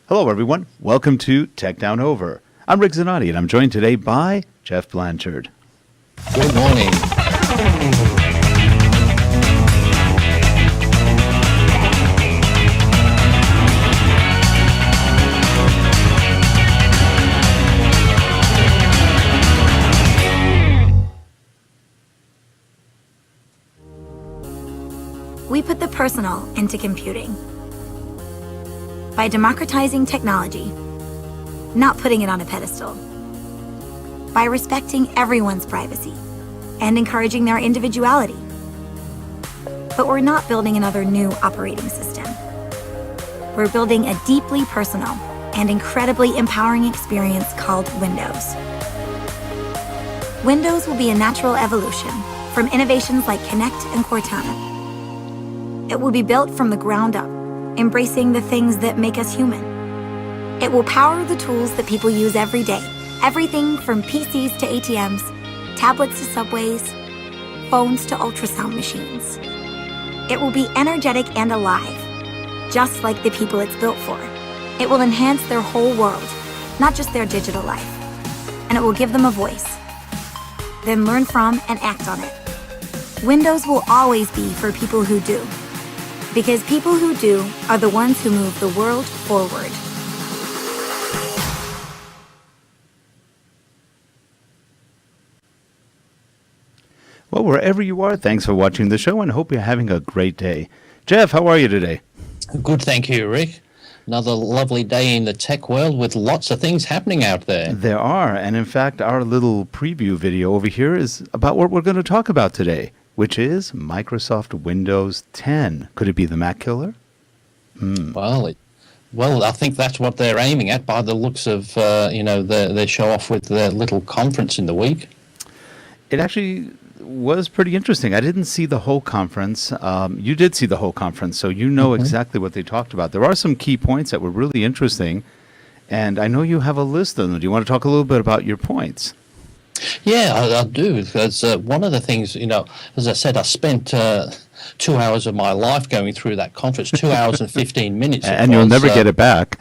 Hello, everyone. Welcome to Tech Down Over. I'm Rick Zanotti, and I'm joined today by Jeff Blanchard. Good morning. We put the personal into computing by democratizing technology, not putting it on a pedestal, by respecting everyone's privacy and encouraging their individuality. But we're not building another new operating system. We're building a deeply personal and incredibly empowering experience called Windows. Windows will be a natural evolution from innovations like Connect and Cortana. It will be built from the ground up, embracing the things that make us human. It will power the tools that people use every day, everything from PCs to ATMs, tablets to subways, phones to ultrasound machines. It will be energetic and alive, just like the people it's built for. It will enhance their whole world, not just their digital life. And it will give them a voice. Then learn from and act on it. Windows will always be for people who do. Because people who do are the ones who move the world forward. Well, wherever you are, thanks for watching the show and hope you're having a great day. Jeff, how are you today? Good, thank you, Rick. Another lovely day in the tech world with lots of things happening out there. There are, and in fact, our little preview video over here is about what we're going to talk about today, which is Microsoft Windows 10. Could it be the Mac killer? Well, I think that's what they're aiming at by the looks of, their show off with their little conference in the week. It actually was pretty interesting. I didn't see the whole conference. You did see the whole conference, so you know exactly what they talked about. There are some key points that were really interesting, and I know you have a list of them. Do you want to talk a little bit about your points? Yeah, I do, because one of the things, as I said, I spent 2 hours of my life going through that conference, 2 hours and 15 minutes. And you'll never get it back.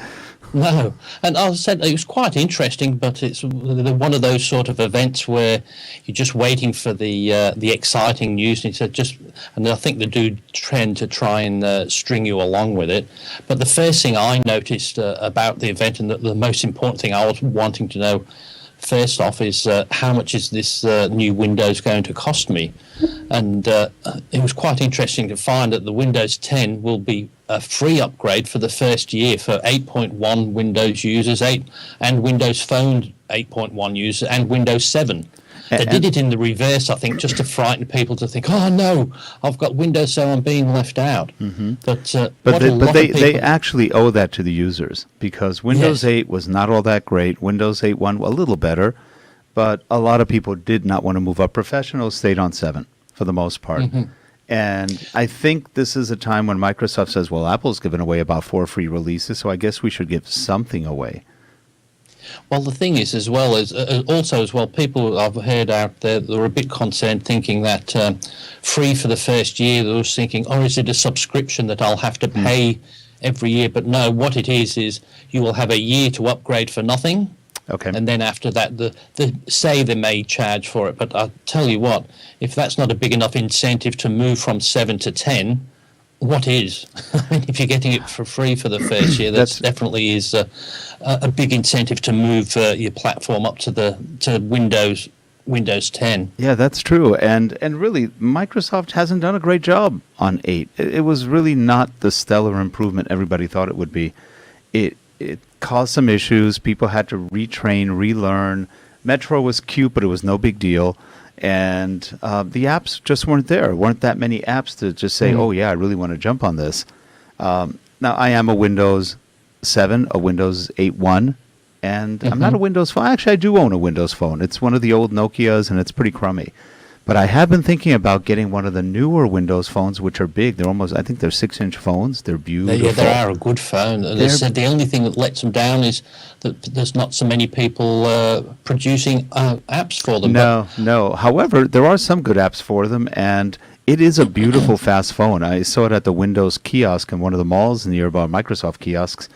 No, and I said it was quite interesting, but it's one of those sort of events where you're just waiting for the exciting news, and I think they do trend to try and string you along with it. But the first thing I noticed about the event, and the most important thing I was wanting to know first off, is how much is this new Windows going to cost me? And it was quite interesting to find that the Windows 10 will be a free upgrade for the first year for 8.1 Windows users, and Windows Phone 8.1 users, and Windows 7. They did it in the reverse, I think, just to frighten people to think, oh no, I've got Windows, so I'm being left out. Mm-hmm. But they actually owe that to the users, because Windows 8 was not all that great. Windows 8.1 a little better, but a lot of people did not want to move up. Professionals stayed on 7 for the most part. Mm-hmm. And I think this is a time when Microsoft says, well, Apple's given away about 4 free releases, so I guess we should give something away. Well, the thing is, as well as people I've heard out there that are a bit concerned, thinking that free for the first year. They were thinking, oh, is it a subscription that I'll have to pay every year? But no, what it is you will have a year to upgrade for nothing. Okay. And then after that, they may charge for it. But I'll tell you what, if that's not a big enough incentive to move from 7 to 10, what is? I mean, if you're getting it for free for the first year, that definitely is a big incentive to move your platform up to Windows 10. Yeah, that's true. And really, Microsoft hasn't done a great job on 8. It was really not the stellar improvement everybody thought it would be. It caused some issues. People had to retrain, relearn. Metro was cute, but it was no big deal. And the apps just weren't there. There weren't that many apps to just say, oh, yeah, I really want to jump on this. Now, I am a Windows 7, a Windows 8.1, and I'm not a Windows Phone. Actually, I do own a Windows Phone. It's one of the old Nokias, and it's pretty crummy. But I have been thinking about getting one of the newer Windows phones, which are big. They're almost, I think they're 6-inch phones. They're beautiful. Yeah, they are a good phone. And they said the only thing that lets them down is that there's not so many people producing apps for them. No. However, there are some good apps for them, and it is a beautiful, fast phone. I saw it at the Windows kiosk in one of the malls nearby, Microsoft kiosks.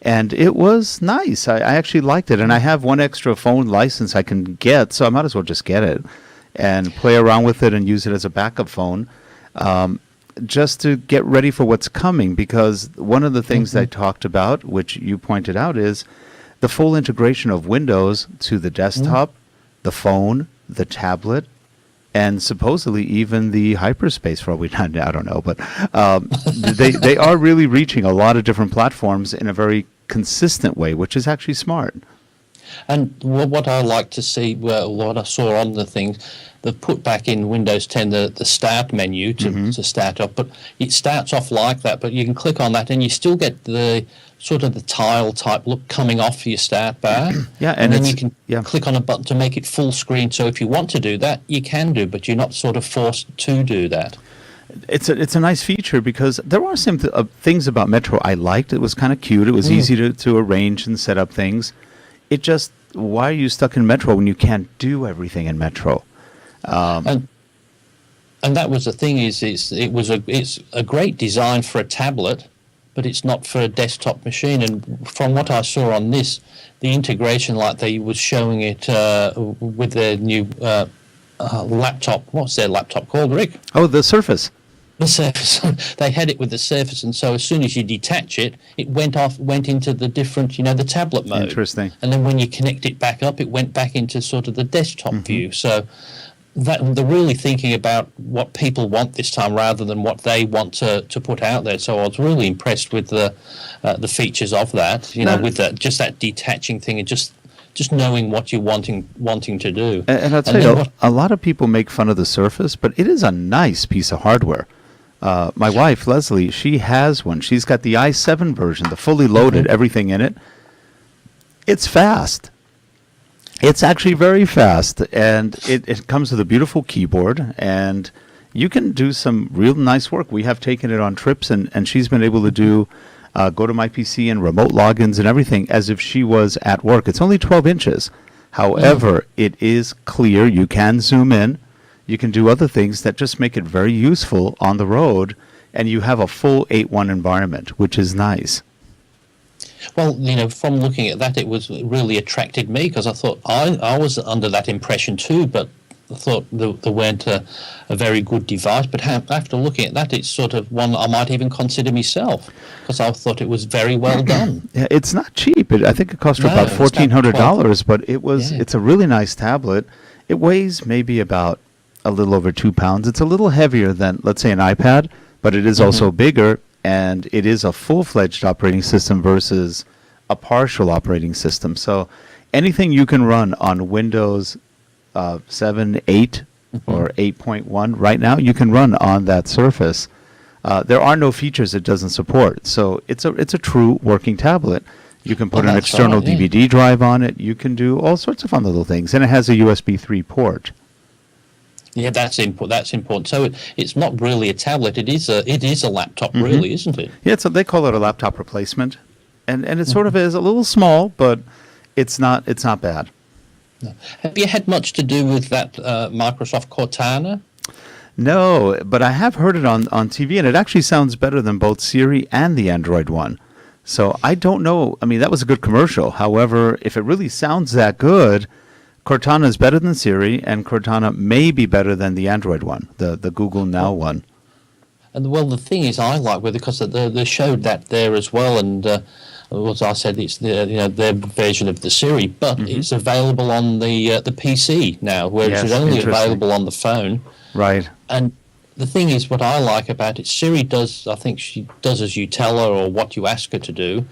and it was nice. I actually liked it, and I have one extra phone license I can get, so I might as well just get it and play around with it and use it as a backup phone, just to get ready for what's coming. Because one of the things I talked about, which you pointed out, is the full integration of Windows to the desktop, the phone, the tablet, and supposedly even the hyperspace. For all we know, I don't know, but they are really reaching a lot of different platforms in a very consistent way, which is actually smart. And what I like to see, well, what I saw on the things, they've put back in Windows 10 the start menu to start off, but it starts off like that, but you can click on that and you still get the sort of the tile type look coming off your start bar. Yeah, and then you can click on a button to make it full screen. So if you want to do that, you can do, but you're not sort of forced to do that. It's a nice feature, because there are some things about Metro I liked. It was kind of cute. It was easy to arrange and set up things. It just, why are you stuck in Metro when you can't do everything in Metro? And that was the thing, it's a great design for a tablet, but it's not for a desktop machine. And from what I saw on this, the integration, like they was showing it with their new laptop. What's their laptop called, Rick? Oh, the Surface. The Surface. They had it with the Surface, and so as soon as you detach it, it went into the different, the tablet mode. Interesting. And then when you connect it back up, it went back into sort of the desktop view. So that they're really thinking about what people want this time rather than what they want to put out there. So I was really impressed with the features of that. With just that detaching thing and just knowing what you're wanting to do. And I'll tell you, a lot of people make fun of the Surface, but it is a nice piece of hardware. My wife, Leslie, she has one. She's got the i7 version, the fully loaded, everything in it. It's fast. It's actually very fast, and it comes with a beautiful keyboard, and you can do some real nice work. We have taken it on trips, and she's been able to do go to my PC and remote logins and everything as if she was at work. It's only 12 inches. However, it is clear. You can zoom in. You can do other things that just make it very useful on the road, and you have a full 8.1 environment, which is nice. Well, from looking at that, it was really attracted me, because I thought I was under that impression too, but I thought there weren't a very good device. But after looking at that, it's sort of one I might even consider myself, because I thought it was very well done. Yeah, it's not cheap. I think it cost her about $1,400, but it's a really nice tablet. It weighs maybe about a little over 2 pounds. It's a little heavier than, let's say, an iPad, but it is also bigger. And it is a full-fledged operating system versus a partial operating system. So anything you can run on Windows 7, 8, or 8.1 right now, you can run on that Surface. There are no features it doesn't support. So it's a true working tablet. You can put an external DVD drive on it. You can do all sorts of fun little things. And it has a USB 3 port. Yeah, that's important. So it's not really a tablet. It is a laptop, really, isn't it? Yeah, so they call it a laptop replacement, and it sort of is a little small, but it's not bad. No. Have you had much to do with that Microsoft Cortana? No, but I have heard it on TV, and it actually sounds better than both Siri and the Android one. So I don't know. I mean, that was a good commercial. However, if it really sounds that good, Cortana is better than Siri, and Cortana may be better than the Android one, the Google Now one. And the thing is, I like with it because they showed that there as well, and as I said, it's their version of the Siri, but it's available on the PC now, whereas it's only available on the phone. Right. And the thing is, what I like about it, Siri does, I think she does as you tell her or what you ask her to do.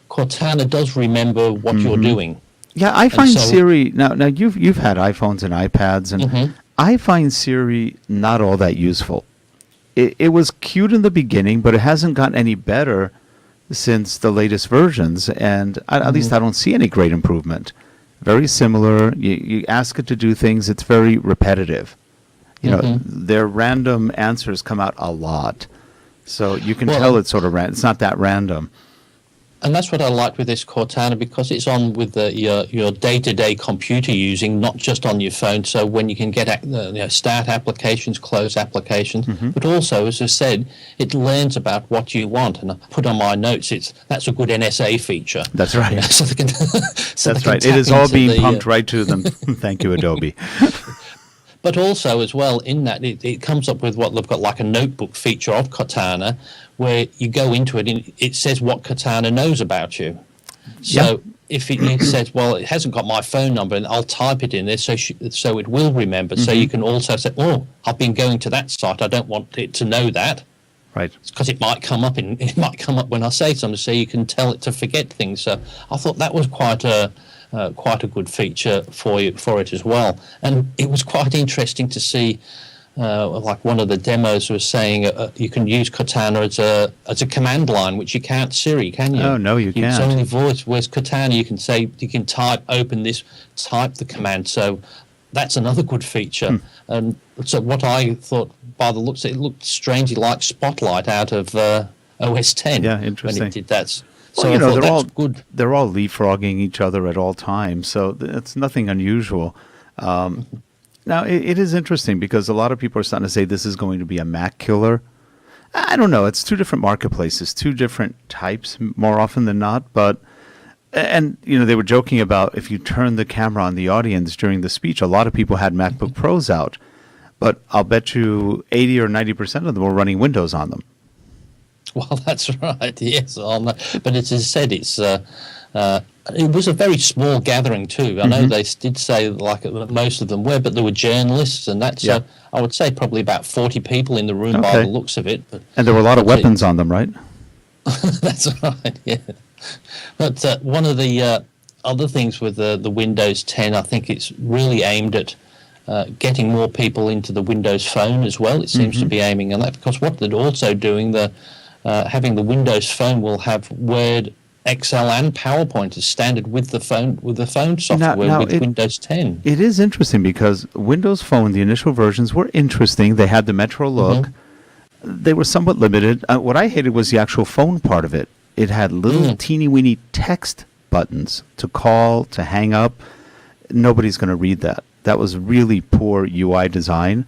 Cortana does remember what you're doing. Yeah, I find Siri now you've had iPhones and iPads, and I find Siri not all that useful. It was cute in the beginning, but it hasn't gotten any better since the latest versions, and at least I don't see any great improvement. Very similar. You ask it to do things, it's very repetitive. Their random answers come out a lot, so you can tell it's sort of it's not that random. And that's what I like with this Cortana, because it's on with your day-to-day computer using, not just on your phone. So when you can get start applications, close applications, but also, as I said, it learns about what you want. And I put on my notes, that's a good NSA feature. That's right. You know, so they can, so That's they can right. It tap is all into being pumped right to them. Thank you, Adobe. But also, as well, in that it comes up with what they've got, like a notebook feature of Cortana, where you go into it and it says what Cortana knows about you. So if it says, well, it hasn't got my phone number, and I'll type it in there so it will remember. So you can also say, oh, I've been going to that site. I don't want it to know that. Right. Because it might come up when I say something, so you can tell it to forget things. So I thought that was quite a good feature for it as well. And it was quite interesting to see, like one of the demos was saying, you can use Cortana as a command line, which you can't Siri, can you? Oh, no, you can't. It's only voice. Whereas Cortana, you can type, open this, type the command. So that's another good feature. And so what I thought, by the looks, it looked strangely like Spotlight out of OS 10. Yeah, interesting. When it did that. So Well, you know, that's good. They're all leapfrogging each other at all times, so it's nothing unusual. Now, it is interesting because a lot of people are starting to say this is going to be a Mac killer. I don't know. It's two different marketplaces, two different types more often than not. But, and, you know, they were joking about if you turn the camera on the audience during the speech, a lot of people had MacBook Pros out. But I'll bet you 80 or 90% of them were running Windows on them. Well, that's right. Yes, but as I said, it was a very small gathering too. I know they did say like most of them were, but there were journalists, and that's I would say probably about 40 people in the room by the looks of it. But, and there were a lot of weapons on them, right? That's right. Yeah. But one of the other things with the Windows 10, I think it's really aimed at getting more people into the Windows Phone as well. It seems to be aiming on that, because what they're also doing, having the Windows Phone will have Word, Excel, and PowerPoint as standard with the phone software with Windows 10. It is interesting because Windows Phone, the initial versions were interesting. They had the Metro look. They were somewhat limited. What I hated was the actual phone part of it. It had little teeny-weeny text buttons to call, to hang up. Nobody's going to read that. That was really poor UI design,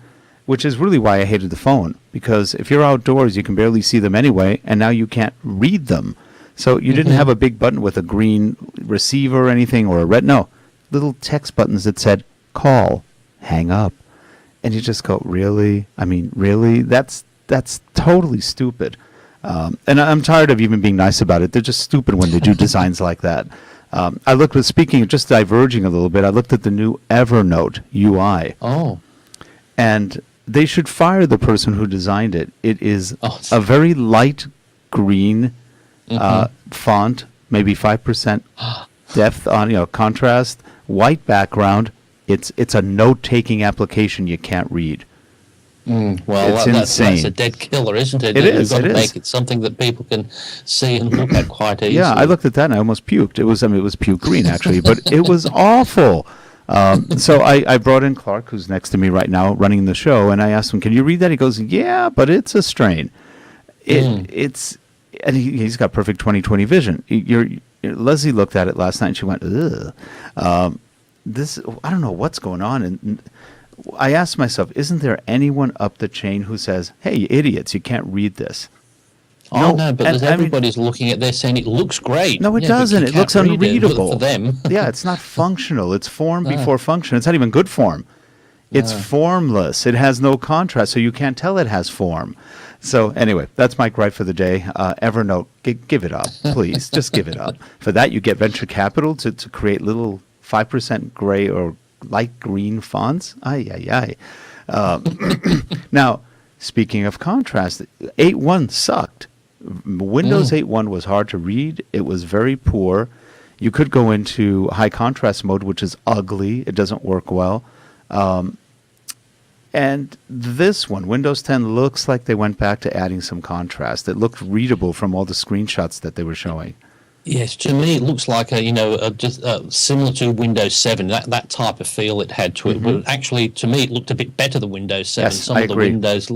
which is really why I hated the phone. Because if you're outdoors, you can barely see them anyway, and now you can't read them. So you didn't have a big button with a green receiver or anything, or a red. No, little text buttons that said call, hang up. And you just go, really? I mean, really? That's totally stupid. And I'm tired of even being nice about it. They're just stupid when they do designs like that. I looked at, speaking of just diverging a little bit, I looked at the new Evernote UI. Oh. And they should fire the person who designed it. It is a very light green font, maybe 5% depth on, contrast, white background. It's a note-taking application you can't read. Well, it's that's insane. a dead killer, isn't it? It is. You've got to It make is. it something that people can see and look at quite easily. Yeah, I looked at that and I almost puked. It was puke green actually, but it was awful. So I brought in Clark, who's next to me right now, running the show, and I asked him, "Can you read that?" He goes, "Yeah, but it's a strain. It's." And he's got perfect 20/20 vision. Leslie looked at it last night and she went, "Ugh, this. I don't know what's going on." And I asked myself, "Isn't there anyone up the chain who says, 'Hey, you idiots, you can't read this'?" No, but everybody's looking at this saying it looks great. No, it doesn't. It looks unreadable for them. Yeah, it's not functional. It's form before function. It's not even good form. It's formless. It has no contrast, so you can't tell it has form. So anyway, that's my gripe for the day. Evernote, give it up, please. Just give it up. For that, you get venture capital to create little 5% gray or light green fonts. Ay. Now, speaking of contrast, 8.1 sucked. Windows 8.1 was hard to read. It was very poor. You could go into high contrast mode, which is ugly. It doesn't work well. And this one, Windows 10, looks like they went back to adding some contrast. It looked readable from all the screenshots that they were showing. Yes, to me it looks like just similar to Windows 7. That type of feel it had to it. But actually, to me, it looked a bit better than Windows 7. Yes, Some I of the agree. Windows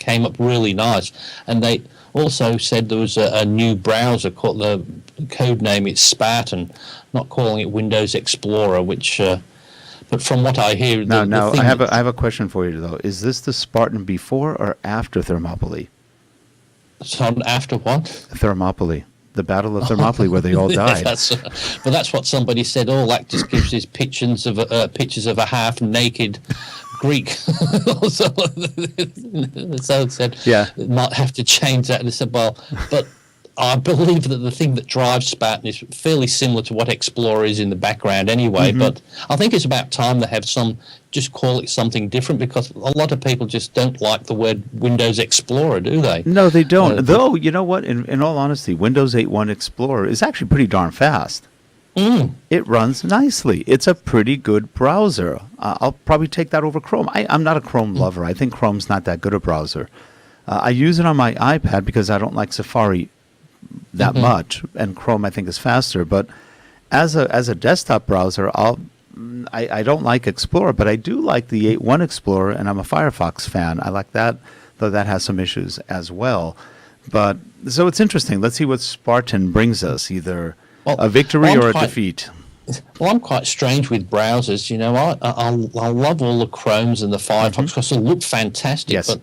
came up really nice. And they also said there was a new browser called, the code name it's Spartan, not calling it Windows Explorer, which but from what I hear, Now I have a question for you though. Is this the Spartan before or after Thermopylae? So after what? Thermopylae, the Battle of Thermopylae, where they all died. But that's what somebody said. Oh, that just gives us pictures of a half-naked Greek. So it said, Yeah, might have to change that. And they said, well, but I believe that the thing that drives Spartan is fairly similar to what Explorer is in the background anyway. But I think it's about time they have just call it something different, because a lot of people just don't like the word Windows Explorer, do they? no, they don't. Though, you know what? In all honesty, Windows 8.1 Explorer is actually pretty darn fast. It runs nicely. It's a pretty good browser. I'll probably take that over Chrome. I'm not a Chrome lover. I think Chrome's not that good a browser. I use it on my iPad because I don't like Safari that much, and Chrome I think is faster. But as a desktop browser, I don't like Explorer, but I do like the 8.1 Explorer, and I'm a Firefox fan. I like that, though that has some issues as well. But so it's interesting. Let's see what Spartan brings us, either a victory or a defeat. Well, I'm quite strange with browsers. You know, I love all the Chromes and the Firefox because they look fantastic. Yes. But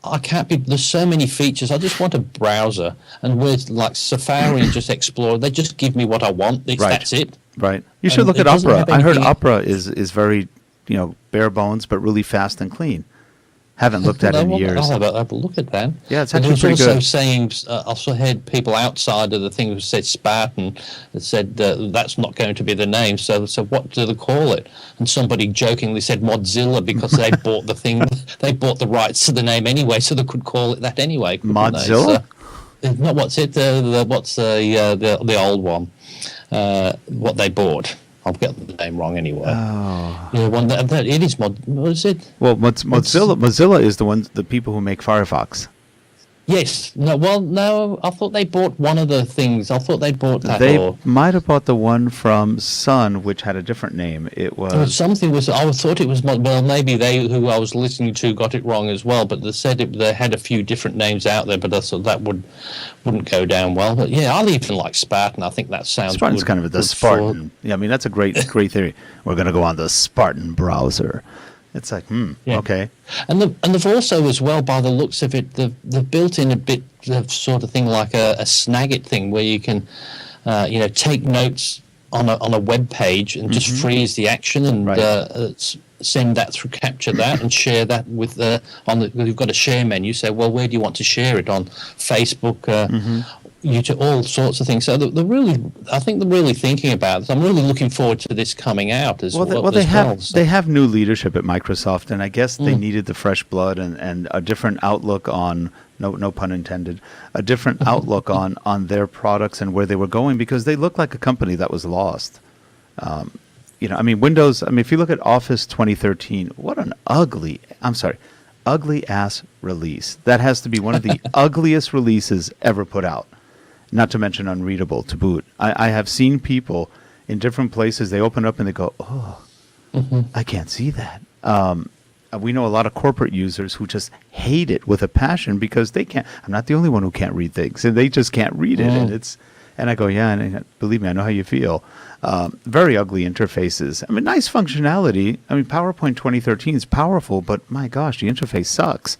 I can't be. There's so many features. I just want a browser, and with like Safari and just Explorer, they just give me what I want. That's it. Right. You should look at Opera. I heard Opera is very, bare bones, but really fast and clean. Haven't looked at it in years. I'll have a look at that. Yeah, it's actually pretty good. Saying, I also heard people outside of the thing who said Spartan that said that's not going to be the name. So what do they call it? And somebody jokingly said Modzilla because they bought the thing. They bought the rights to the name anyway, so they could call it that anyway. Modzilla? No, what's it? What's the old one? What they bought. I'll get the name wrong anyway. Oh. Yeah, one that it is what is it? Well, Mozilla is the people who make Firefox. Yes. No. Well, no. I thought they bought one of the things. I thought they bought that. They might have bought the one from Sun, which had a different name. It was something. I thought it was. Well, maybe they who I was listening to got it wrong as well. But they said they had a few different names out there. But I thought that wouldn't go down well. But yeah, I'll even like Spartan. I think that sounds. Spartan's kind of the Spartan. Yeah, I mean that's a great theory. We're going to go on the Spartan browser. It's like, okay. And they've also, as well, by the looks of it, they've built in a bit of sort of thing like a Snagit thing where you can, take notes on a web page and just freeze the action and send that through, capture that and share that with you've got a share menu. Say, well, where do you want to share it on? Facebook, YouTube, all sorts of things. So I think they're really thinking about it. I'm really looking forward to this coming out as well. They have new leadership at Microsoft, and I guess they needed the fresh blood and a different outlook on, no pun intended, a different outlook on their products and where they were going, because they look like a company that was lost. Windows, if you look at Office 2013, what an ugly ass release. That has to be one of the ugliest releases ever put out. Not to mention unreadable to boot. I have seen people in different places, they open up and they go, I can't see that. We know a lot of corporate users who just hate it with a passion because they can't. I'm not the only one who can't read things, and they just can't read it. And I go, yeah, and believe me, I know how you feel. Very ugly interfaces. Nice functionality. PowerPoint 2013 is powerful, but my gosh, the interface sucks.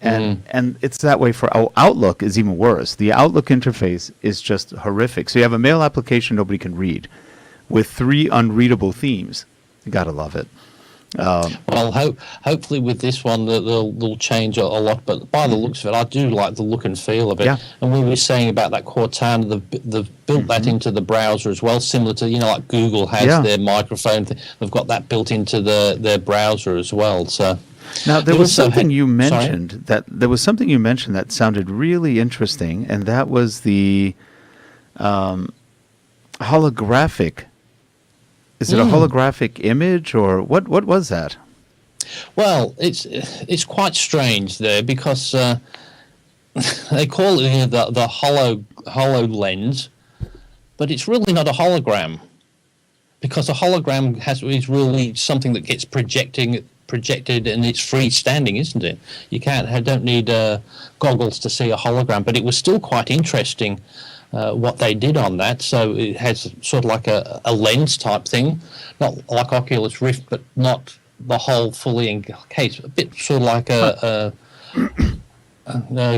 And it's that way for Outlook is even worse. The Outlook interface is just horrific. So you have a mail application nobody can read with 3 unreadable themes. You gotta love it. Well, hopefully with this one they'll change a lot. But by the looks of it, I do like the look and feel of it. Yeah. And we were saying about that Cortana, they've built that into the browser as well, similar to like Google has their microphone thing. They've got that built into their browser as well. So. Now there was something you mentioned that sounded really interesting, and that was the holographic. Is it a holographic image, or what was that? Well, it's quite strange there because they call it the HoloLens, but it's really not a hologram, because a hologram is really something that gets projecting projected and it's freestanding, isn't it? You don't need goggles to see a hologram, but it was still quite interesting what they did on that. So it has sort of like a lens type thing, not like Oculus Rift, but not the whole fully encased, a bit sort of like a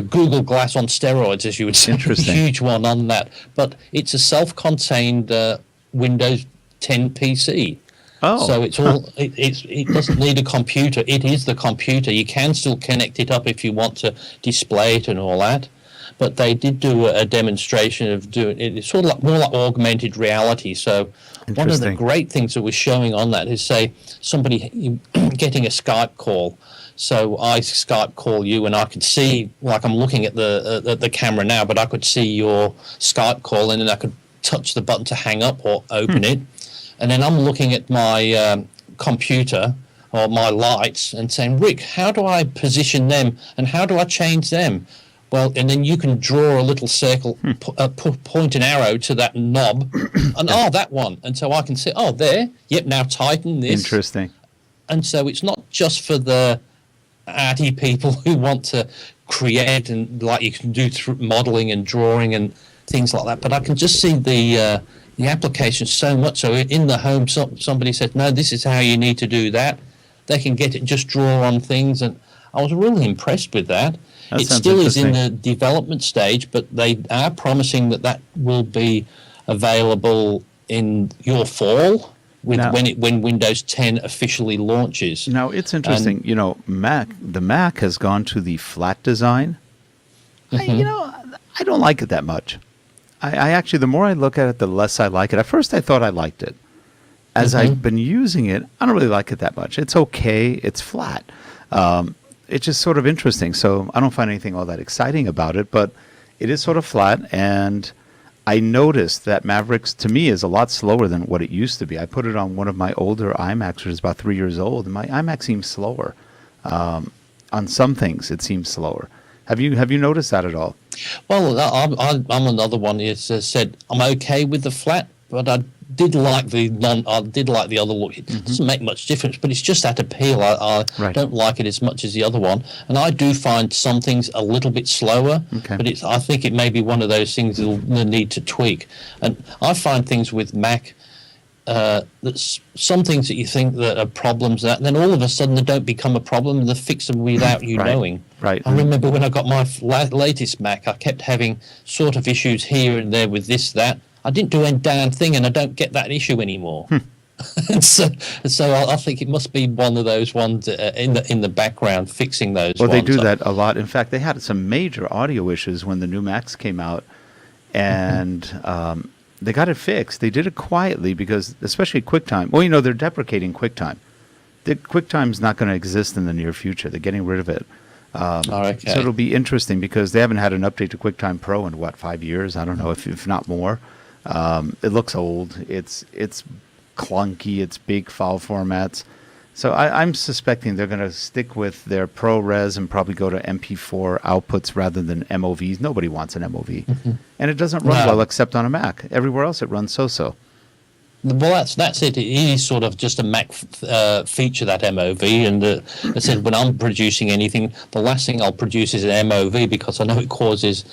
Google Glass on steroids, as you would say. Interesting. A huge one on that. But it's a self-contained Windows 10 PC. Oh. So it's all it doesn't need a computer. It is the computer. You can still connect it up if you want to display it and all that. But they did do a demonstration of doing it. It's sort of like more like augmented reality. So one of the great things that was showing on that is, say, somebody getting a Skype call. So I Skype call you, and I could see, like I'm looking at the camera now, but I could see your Skype call, and then I could touch the button to hang up or open it. And then I'm looking at my computer or my lights and saying, Rick, how do I position them and how do I change them? Well, and then you can draw a little circle, point an arrow to that knob, and that one. And so I can say, there, yep, now tighten this. Interesting. And so it's not just for the arty people who want to create, and like you can do through modeling and drawing and things like that, but I can just see the application so much. So in the home, somebody said, no, this is how you need to do that. They can get it, just draw on things, and I was really impressed with that. It still is in the development stage, but they are promising that will be available in your fall when Windows 10 officially launches. Now, it's interesting. The Mac has gone to the flat design. I don't like it that much. I actually, the more I look at it, the less I like it. At first, I thought I liked it. As I've been using it, I don't really like it that much. It's okay. It's flat. It's just sort of interesting. So I don't find anything all that exciting about it, but it is sort of flat. And I noticed that Mavericks, to me, is a lot slower than what it used to be. I put it on one of my older iMacs, which is about 3 years old, and my iMac seems slower. On some things, it seems slower. Have you noticed that at all? Well, I'm another one who said I'm okay with the flat, but I did like the other look. It doesn't make much difference, but it's just that appeal. I don't like it as much as the other one, and I do find some things a little bit slower. Okay. But I think it may be one of those things that'll need to tweak. And I find things with Mac. Some things that you think that are problems, and then all of a sudden they don't become a problem, and they fix them without you knowing. Right. I remember when I got my latest Mac, I kept having sort of issues here and there with this, that. I didn't do a damn thing, and I don't get that issue anymore. so I think it must be one of those ones in the background fixing those. Well, ones. they do that a lot. In fact, they had some major audio issues when the new Macs came out, and they got it fixed. They did it quietly because, especially QuickTime. Well, they're deprecating QuickTime. QuickTime's not going to exist in the near future. They're getting rid of it. Okay. So it'll be interesting because they haven't had an update to QuickTime Pro in 5 years? I don't know, if not more. It looks old. It's clunky. It's big file formats. So I'm suspecting they're going to stick with their ProRes and probably go to MP4 outputs rather than MOVs. Nobody wants an MOV. And it doesn't run well except on a Mac. Everywhere else it runs so-so. Well, that's it. It is sort of just a Mac feature, that MOV. And I said, when I'm producing anything, the last thing I'll produce is an MOV because I know it causes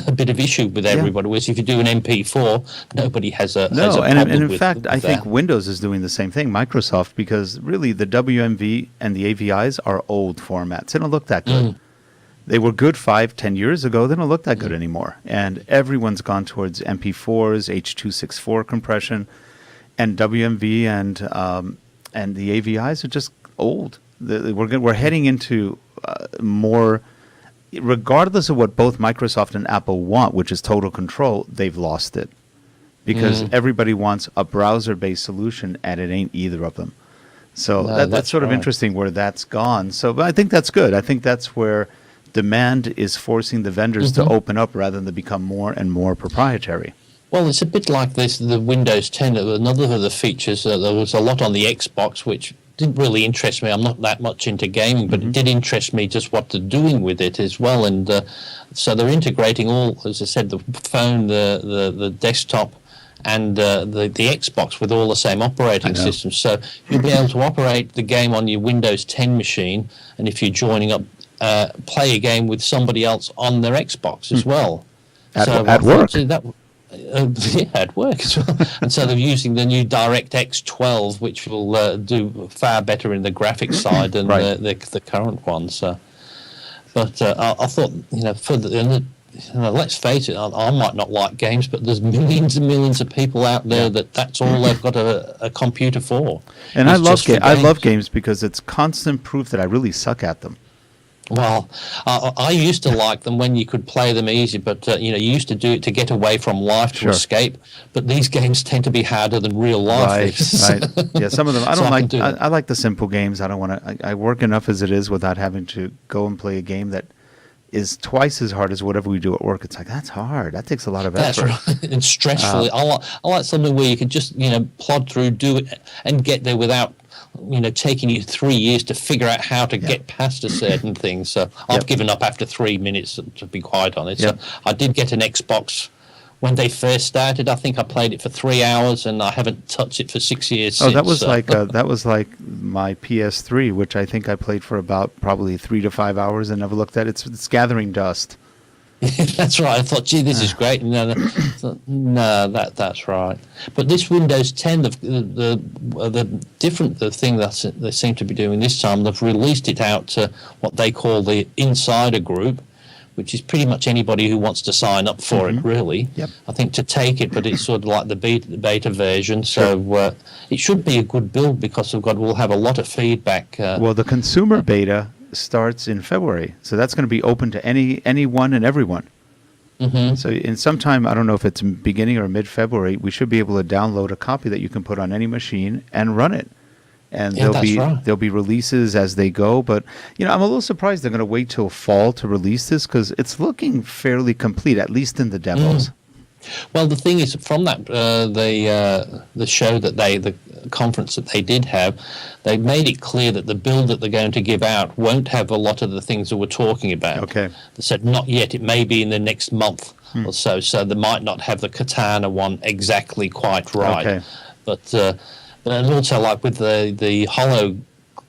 a bit of issue with everybody. Whereas if you do an MP4, nobody has a problem and in with fact, I think that. Windows is doing the same thing, Microsoft, because really the WMV and the AVIs are old formats. They don't look that good. They were good 5-10 years ago. They don't look that good anymore. And everyone's gone towards MP4s, H.264 compression. And WMV and the AVIs are just old. We're heading into more, regardless of what both Microsoft and Apple want, which is total control, they've lost it. Because everybody wants a browser-based solution, and it ain't either of them. So that's sort of interesting where that's gone. So but I think that's good. I think that's where demand is forcing the vendors to open up rather than become more and more proprietary. Well, it's a bit like this, the Windows 10. Another of the features, there was a lot on the Xbox, which didn't really interest me. I'm not that much into gaming, but it did interest me just what they're doing with it as well. And so they're integrating all, as I said, the phone, the desktop, and the Xbox with all the same operating systems. So you'll be able to operate the game on your Windows 10 machine, and if you're joining up, play a game with somebody else on their Xbox as well. At work. At work as well. And so they're using the new DirectX 12, which will do far better in the graphics side than the current one. So, but I thought, for let's face it, I might not like games, but there's millions and millions of people out there that's all they've got a computer for. And I love games because it's constant proof that I really suck at them. Well, I used to like them when you could play them easy, but you used to do it to get away from life, to escape. But these games tend to be harder than real life. Right. Yeah, some of them I don't like. I like the simple games. I don't want to. I work enough as it is without having to go and play a game that is twice as hard as whatever we do at work. It's like, that's hard. That takes a lot of effort. That's right. And stressful. I like something where you could just plod through, do it, and get there without taking you 3 years to figure out how to get past a certain thing. So I've given up after 3 minutes, to be quite honest. So I did get an Xbox when they first started. I think I played it for 3 hours, and I haven't touched it for 6 years since. That was like my PS3, which I think I played for about probably 3 to 5 hours and never looked at it. It's gathering dust. That's right. I thought, gee, this is great. No, that's right. But this Windows 10, the thing that they seem to be doing this time, they've released it out to what they call the insider group, which is pretty much anybody who wants to sign up for it, really. Yep. I think to take it, but it's sort of like the beta version. So it should be a good build because we'll have a lot of feedback. Well, the consumer beta starts in February, so that's going to be open to anyone and everyone. So in some time, I don't know if it's beginning or mid-February, we should be able to download a copy that you can put on any machine and run it. And there'll be releases as they go, but I'm a little surprised they're going to wait till fall to release this because it's looking fairly complete, at least in the demos. Well, the thing is, from that the show that the conference that they did have, they made it clear that the build that they're going to give out won't have a lot of the things that we're talking about. Okay. They said not yet. It may be in the next month or so. So they might not have the Katana one exactly quite right. Okay. But and also, like with the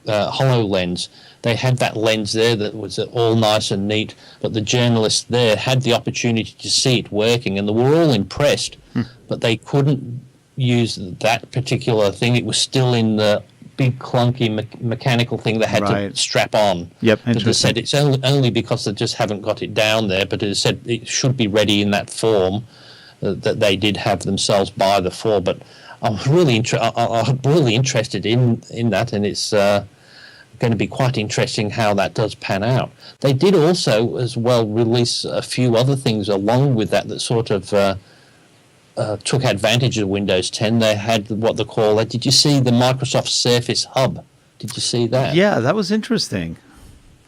HoloLens, they had that lens there that was all nice and neat, but the journalists there had the opportunity to see it working, and they were all impressed, but they couldn't use that particular thing. It was still in the big, clunky mechanical thing they had to strap on. Yep, interesting. But they said it's only because they just haven't got it down there, but it said it should be ready in that form that they did have themselves buy the for. But I'm really interested in that, and it's going to be quite interesting how that does pan out. They did also as well release a few other things along with that sort of took advantage of Windows 10. They had what they call, did you see the Microsoft Surface Hub? Did you see that? Yeah, that was interesting.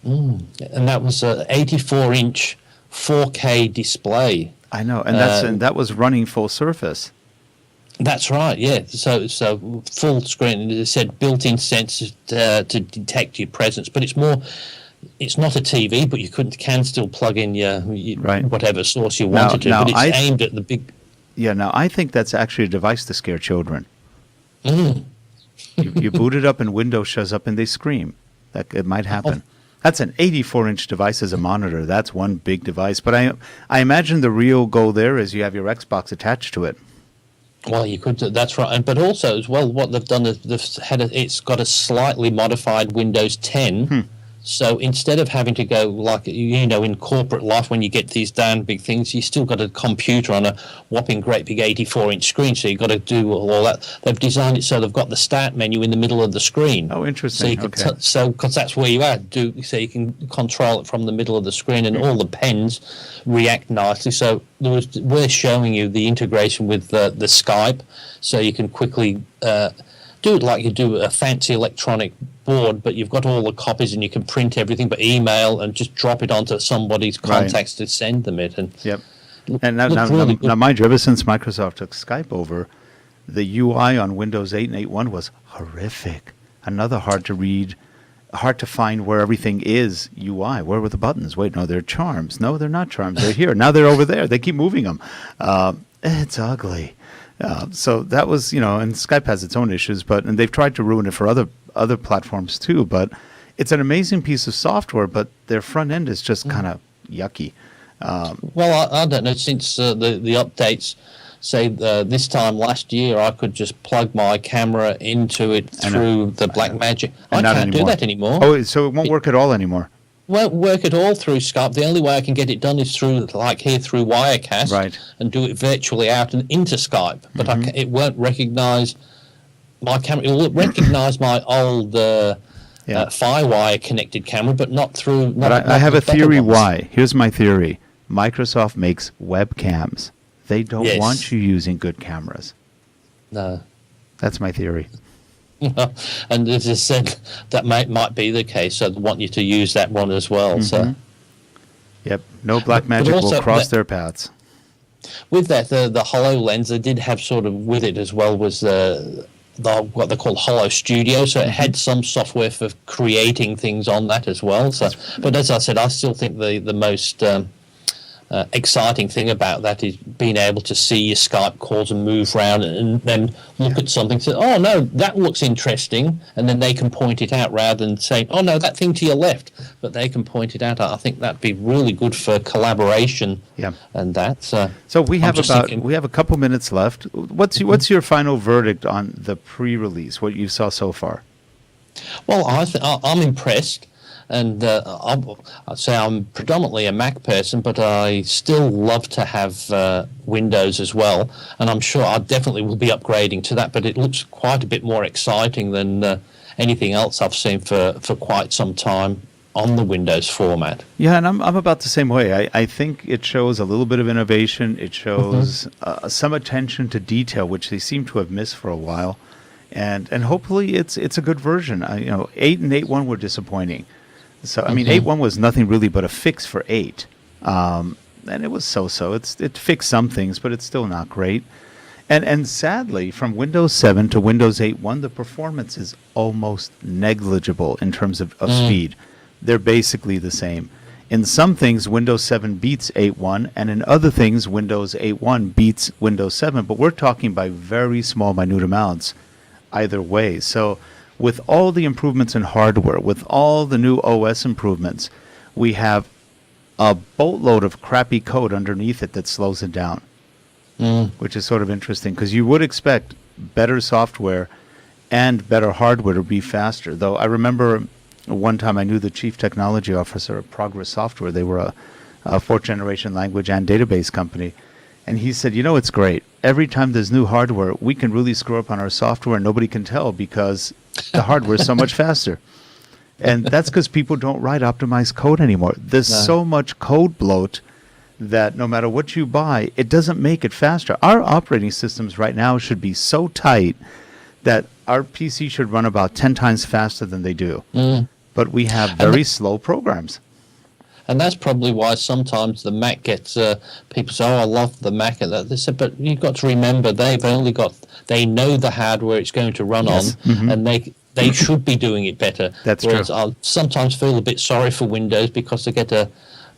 And that was an 84-inch 4K display. I know, and that was running full surface. That's right, yeah. So full screen, and it said built-in sensors to detect your presence, but it's not a TV, but you can still plug in your whatever source you wanted to. But it's aimed at the big. Yeah, now I think that's actually a device to scare children. You boot it up and Windows shows up and they scream. That it might happen. That's an 84-inch device as a monitor. That's one big device. But I imagine the real goal there is you have your Xbox attached to it. Well, you could. That's right. But also, as well, what they've done is it's got a slightly modified Windows 10. So instead of having to go like in corporate life when you get these damn big things, you still got a computer on a whopping great big 84-inch screen. So you've got to do all that. They've designed it so they've got the start menu in the middle of the screen. Oh, interesting. So because that's where you are, so you can control it from the middle of the screen, and all the pens react nicely. So we're showing you the integration with the Skype, so you can quickly do it like you do a fancy electronic board, but you've got all the copies and you can print everything, but email and just drop it onto somebody's contacts to send them it. And now, mind you, ever since Microsoft took Skype over, the UI on Windows 8 and 8.1 was horrific. Another hard to read, hard to find where everything is UI. Where were the buttons? Wait, no, they're charms. No, they're not charms. They're here. Now they're over there. They keep moving them. It's ugly. So that was, and Skype has its own issues, and they've tried to ruin it for other platforms too. But it's an amazing piece of software, but their front end is just kind of yucky. Well, I don't know, since the updates, say this time last year, I could just plug my camera into it through the Blackmagic. I can't do that anymore. Oh, so it won't work at all anymore? Won't work at all through Skype. The only way I can get it done is through Wirecast, right, and do it virtually out and into Skype. But it won't recognise my camera. It will recognise my old FireWire connected camera, but not through. I have a theory why. Here's my theory. Microsoft makes webcams. They don't want you using good cameras. No. That's my theory. And as I said, that might be the case. So they want you to use that one as well. So, yep, no Blackmagic will cross their paths. With that, the HoloLens, they did have sort of with it as well was what they call Holo Studio. So it had some software for creating things on that as well. So, but as I said, I still think the most exciting thing about that is being able to see your Skype calls and move around and then look at something and say, oh no, that looks interesting, and then they can point it out rather than saying, oh no, that thing to your left, but they can point it out. I think that'd be really good for collaboration and that. So we have a couple minutes left. What's your final verdict on the pre-release, what you saw so far? Well, I'm impressed. And I'd say I'm predominantly a Mac person, but I still love to have Windows as well. And I'm sure I definitely will be upgrading to that, but it looks quite a bit more exciting than anything else I've seen for quite some time on the Windows format. Yeah, and I'm about the same way. I think it shows a little bit of innovation. It shows some attention to detail, which they seem to have missed for a while. And hopefully it's a good version. 8 and 8.1 were disappointing. So, I mean, 8.1 was nothing really but a fix for 8. And it was so-so. It fixed some things, but it's still not great. And sadly, from Windows 7 to Windows 8.1, the performance is almost negligible in terms of speed. They're basically the same. In some things, Windows 7 beats 8.1, and in other things, Windows 8.1 beats Windows 7. But we're talking by very small, minute amounts either way. So with all the improvements in hardware, with all the new OS improvements, we have a boatload of crappy code underneath it that slows it down, which is sort of interesting because you would expect better software and better hardware to be faster. Though I remember one time I knew the chief technology officer of Progress Software. They were a fourth-generation language and database company. And he said, it's great. Every time there's new hardware, we can really screw up on our software and nobody can tell because the hardware is so much faster. And that's because people don't write optimized code anymore. There's so much code bloat that no matter what you buy, it doesn't make it faster. Our operating systems right now should be so tight that our PC should run about 10 times faster than they do. But we have very slow programs. And that's probably why sometimes the Mac gets, people say, I love the Mac. And they said, but you've got to remember, they know the hardware it's going to run on, and they should be doing it better. That's Whereas true. I sometimes feel a bit sorry for Windows because they get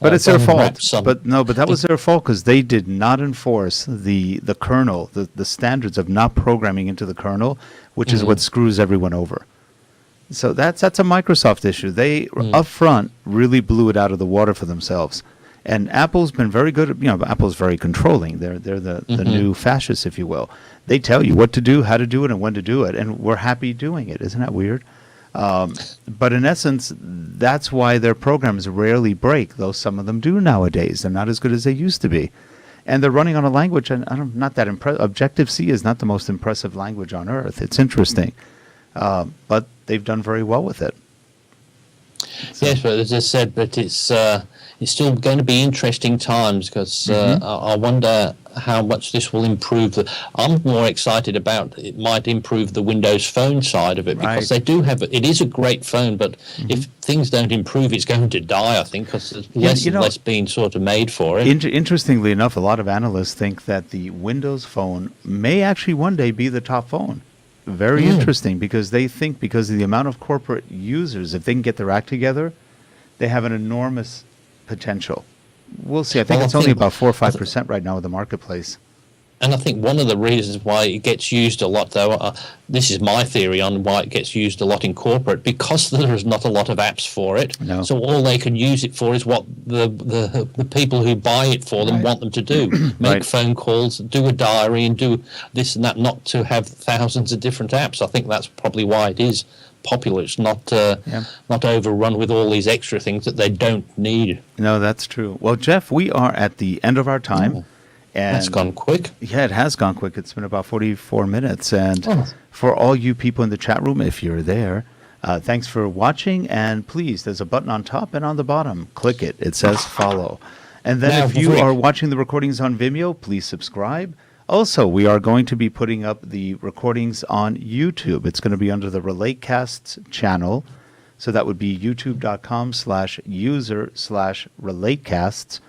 but it's their fault. But that was their fault because they did not enforce the kernel, the standards of not programming into the kernel, which is what screws everyone over. So that's a Microsoft issue. They up front really blew it out of the water for themselves. And Apple's been very good. Apple's very controlling. They're the new fascists, if you will. They tell you what to do, how to do it, and when to do it, and we're happy doing it. Isn't that weird? But in essence, that's why their programs rarely break, though some of them do nowadays. They're not as good as they used to be. And they're running on a language, and not that impressive. Objective-C is not the most impressive language on earth. It's interesting. But they've done very well with it. So. Yes, but as I said, it's still going to be interesting times because I wonder how much this will improve. I'm more excited about it might improve the Windows Phone side of it because they do have it is a great phone, but if things don't improve, it's going to die, I think, because there's less and less being sort of made for it. Interestingly enough, a lot of analysts think that the Windows Phone may actually one day be the top phone. Very interesting because they think because of the amount of corporate users, if they can get their act together, they have an enormous potential. We'll see. I think it's only about 4 or 5% right now of the marketplace. And I think one of the reasons why it gets used a lot, though, this is my theory on why it gets used a lot in corporate, because there is not a lot of apps for it. No. So all they can use it for is what the people who buy it for them want them to do. Make Right. phone calls, do a diary, and do this and that, not to have thousands of different apps. I think that's probably why it is popular. It's not not overrun with all these extra things that they don't need. No, that's true. Well, Jeff, we are at the end of our time. Oh. And That's gone quick. Yeah, it has gone quick. It's been about 44 minutes. And Oh. for all you people in the chat room, if you're there, thanks for watching. And please, there's a button on top and on the bottom. Click it. It says follow. And then Now, if you Rick. are watching the recordings on Vimeo, please subscribe. Also, we are going to be putting up the recordings on YouTube. It's going to be under the RELATECASTS channel. So that would be youtube.com/user/RELATECASTS.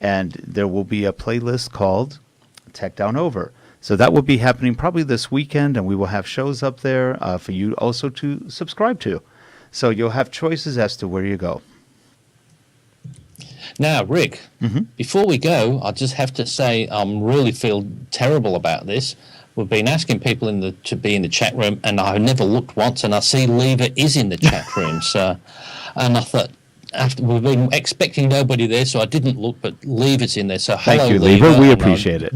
And there will be a playlist called Tech Down Over. So that will be happening probably this weekend, and we will have shows up there for you also to subscribe to. So you'll have choices as to where you go. Now, Rick, before we go, I just have to say I really feel terrible about this. We've been asking people to be in the chat room, and I never looked once, and I see Lever is in the chat room. So, and I thought, after we've been expecting nobody there, so I didn't look, but Lever's in there. So hello, Thank you, Lever. We and appreciate it.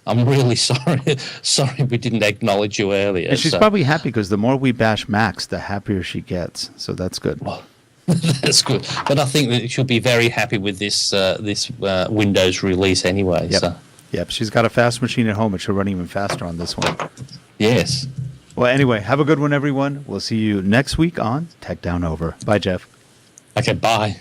I'm really sorry. Sorry we didn't acknowledge you earlier. And she's probably happy because the more we bash Max, the happier she gets. So that's good. Well, that's good. But I think that she'll be very happy with this Windows release anyway. Yep. So. Yep. She's got a fast machine at home, and she'll run even faster on this one. Yes. Well, anyway, have a good one, everyone. We'll see you next week on Tech Down Over. Bye, Jeff. Okay, bye.